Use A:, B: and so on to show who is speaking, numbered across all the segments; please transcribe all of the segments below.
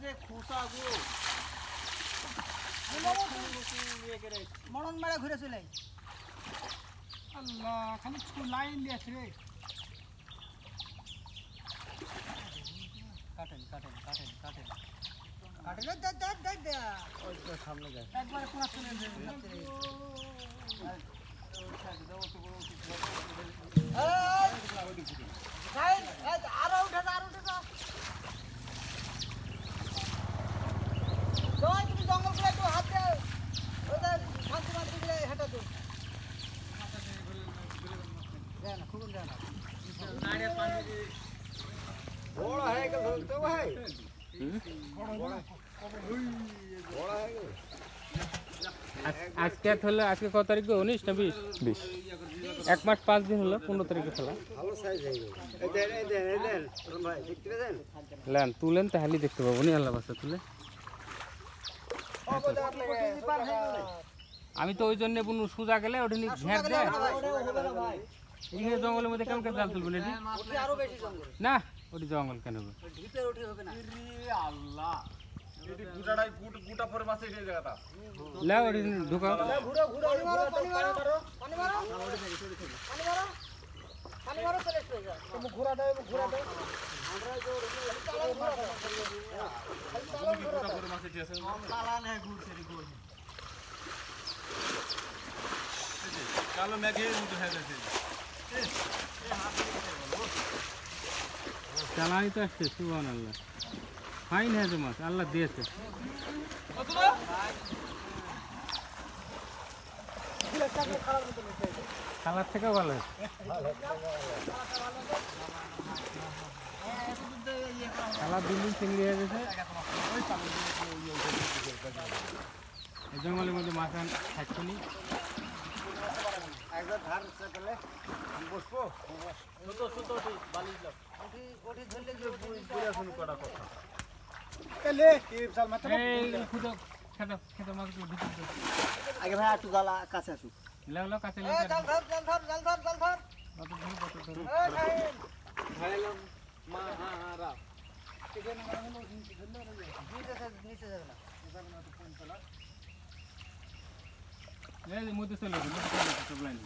A: যে খুসা গো
B: মরণ মেরে ঘুরে চলে
C: আল্লাহ খালি লাইন দিয়েছে রে
A: কাটেন কাটেন কাটেন কাটেন
B: কাটলে দেখ দে
A: ওই তো সামনে যায়
B: একবারে কোনা চলে আরো উঠে যা তুমি জঙ্গল করে একটু হাত দে ওদের শান্তি মান্তি দিলে হেঁটে দে দেয় না খুকুন দেয় না
A: বড় হয়ে গেল তো ভাই
D: আজকে হলো আজকে কত তারিখ 19 না 20 এক মাস 5 দিন হলো 15 তারিখে খেলা
A: ভালো সাইজ হয়ে গেল এই ভাই দেখতে দেন
D: লেন তুলেন তাহলে দেখতে পাবো নি আল্লাহ বাসা তুলে আমি তো ওই জন্য বুনু সুজা গেলে ওটা নি ঘের দেয় এই জঙ্গলের মধ্যে কেমন জাল তুলবেন এটি
B: আরো বেশি জঙ্গল
D: না ওটি জঙ্গল কেন হবে
B: ভিতরে উঠে হবে না
A: আল্লাহ এটি গুটাটাই গুটা পরে মাছ এই জায়গাটা
D: লা ওটি ঢুকাও
B: ঘুরো পানি মারো চলে এসো
C: তুমি ঘোরা দাও
A: গুটা পরে মাছ এটি আছে চালান है ঘুরছে রে ঘুর কালো মেঘের মতো হয়ে গেছে
D: চালাই তো আসছে সুবহানাল্লাহ ফাইন হয়েছে মাছ আল্লাহ দিয়েছে খালার থেকেও ভালো হয়েছে খালার দিন চিংড়ি হয়ে গেছে এই জঙ্গলের মধ্যে মাছ থাকছে নি
A: একবার ধার চলে বসবো তো বালিশ দাও
B: ওটি ধরলে
A: পুরো শুরু করা কথা
C: এলে কি সাল মাত্র
D: এই খুদো খেতে মাছগুলো ভিতরে দাও।
A: আগে ভাই একটু গালা কাছে আসুক
D: লেলো কাছে
B: জল ধর
A: ভাইলাম মা হারা
B: নিচে যাবে না
D: এই মধ্যে চলে গেল সব লাইন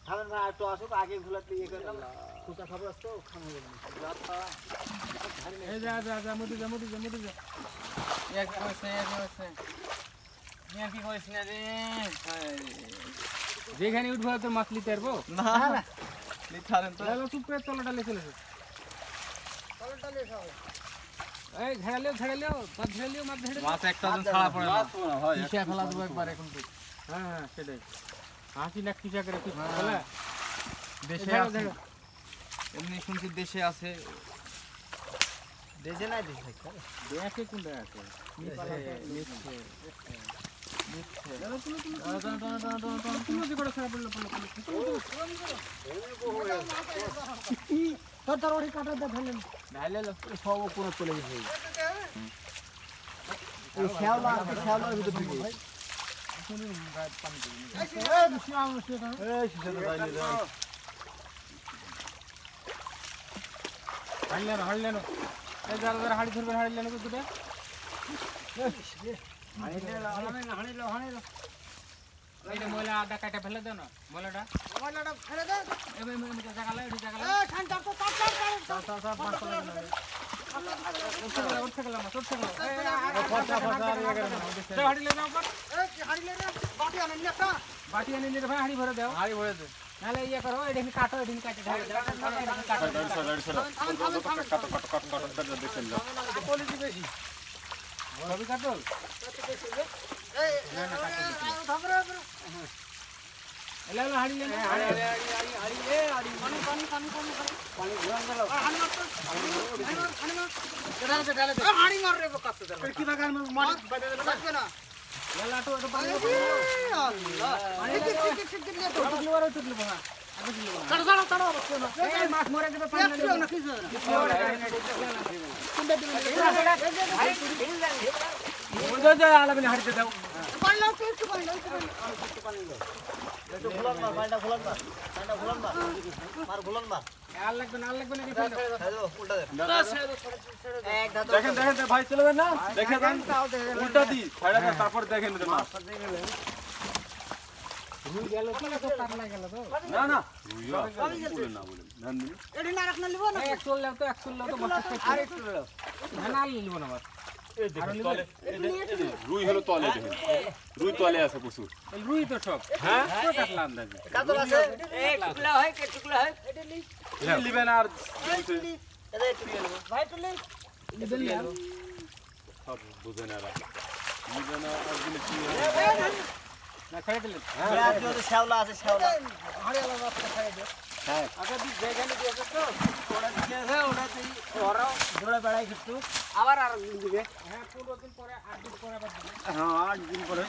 A: খাবেন ভাই একটু আসুক আগে ঘুলাতে ইয়ে করে খুচা খাবার আসতো খানো যাবে রাত পাড়া
D: এই যা মধ্যে যা
A: এক কইছে নিয়ে কি কইছ না রে
D: যেখানে উঠবো তোর মাছ নিতে পারবো
A: না না লিথারেন তো
D: লেলো চুপ করে তলাটা লে চলে
B: কলটা লেস হবে
D: এই ঝাড়ালিও মাছ ঝাড়ালিও
A: মাছ একটা দিন ছাড়া পড়ে না হয়
D: কিসা ফেলা দেবো একবার এখন তো হ্যাঁ সেটাই হাসি না কিসা করে তুই ফেলা
A: দেশে আছে এমনি শুনছি দেশে আছে দেশে নাই দেশে
D: দেখে কোনটা আছে
C: তোর ওড়ি কাটা দে ফেলেন
A: সব কোন চলে গেছে এই শ্যাওলার ভিতর ঢুকে
C: এই শিয়াল শিয়াল
A: এই শিশু দাইলে দাই
D: হাড়লেন এই যারা হাড়ি ধরবে হাড়লেন দুটো এইটা ময়লা আদা কাটা ফেলে দাও না ময়লাটা
B: ফেলে দে
D: জাগালে জাগালে
B: ঠান্ডা তো
D: উঠতে গেলাম বাটি আনি নিয়ে ভাই হাড়ি ভরে দাও
A: হাড়ি ভরে দে
D: নাহলে ইয়ে করো এটা কাটো এটা কাটে সবই কাটল এলা হাড়ি লেন
B: হাড়ি মার রে বকাতে
C: কি বাগান মার বাইরে
B: না
D: এলা তো এটা পানি মাছ মরে যাবে পানি আলাবিনে হাড়িতে দাও আর লাগবে না
B: এক এক ধাপ
E: দেখেন ভাই চলবেন না দেখে দেন উল্টা দি ছাড়া দেন তারপর দেখেন এটা মাছ
C: রুই গেল তো কাটলা গেল তো
E: না না রুইয়া বলেন না বলেন ধান দিন
B: এটি না রাখনা লিব না
D: এক চললেও তো মাছ
B: আর একটু লও।
D: না নিব না মাছ
E: এই দেখেন তলে এই যে রুই হলো তলে দেখেন রুই তলে আছে প্রচুর
D: রুই তো সব
E: হ্যাঁ
D: তো কাটলা আন্দাজে
B: কাতল আছে এক টুকলা হয় কে টুকলা হয় এটি লি
E: লিবেন আর
B: টুলি এদের টুলি ভাই টুলি
E: সব বুঝেন আর লিবেন আর জিনিস
D: না খাই দিলেন
A: আর যদি শ্যাওলা আছে শ্যাওলা
B: হাড়িয়ালা রাস্তা খাই দে
A: আচ্ছা তুই যেখানে দিয়েছে তো ওরা দিয়েছে ওটাতে ওরা দৌড়ে বেড়াই কিন্তু আবার আর দিবে
D: হ্যাঁ 15 দিন পরে 8 দিন পরে আবার দিবেন
A: হ্যাঁ 8 দিন পরে